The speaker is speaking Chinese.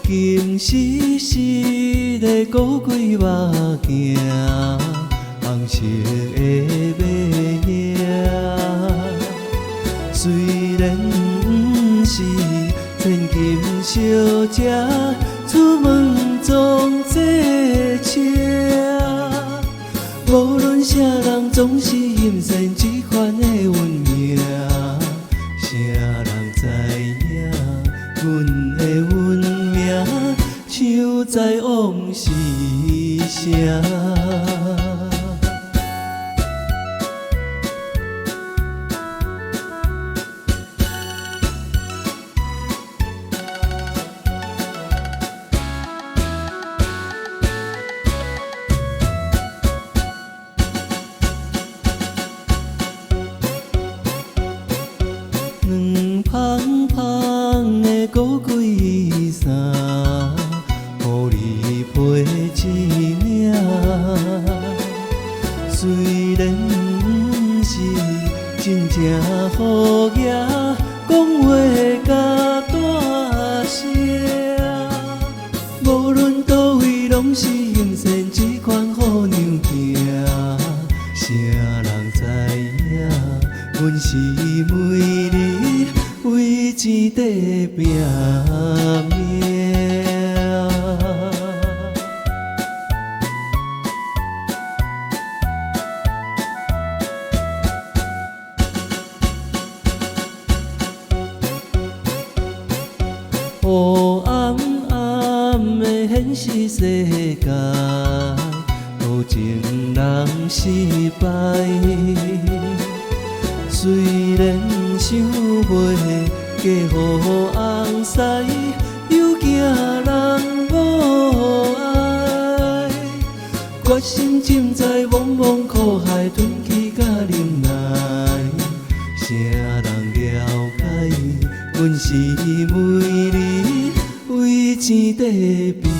金丝丝的古鬼目镜，红色的马影。虽然不是千金小姐，出门总坐车。无论啥人，总是欣赏这款的运命。啥人知影，阮的运命像在往事声。软芳芳的古鬼衫，予你陪一领。虽然不是真正好爷，讲话甲大声。无论倒位，拢是欣赏这款好娘囝。啥人知影，阮是为你为一块拼命。黑暗暗的现实世界，多情人失败。虽然想袂嫁予红婿，又惊人无爱，决心浸在茫茫苦海，吞去甲忍耐。啥人了解？阮是为你为钱在拼。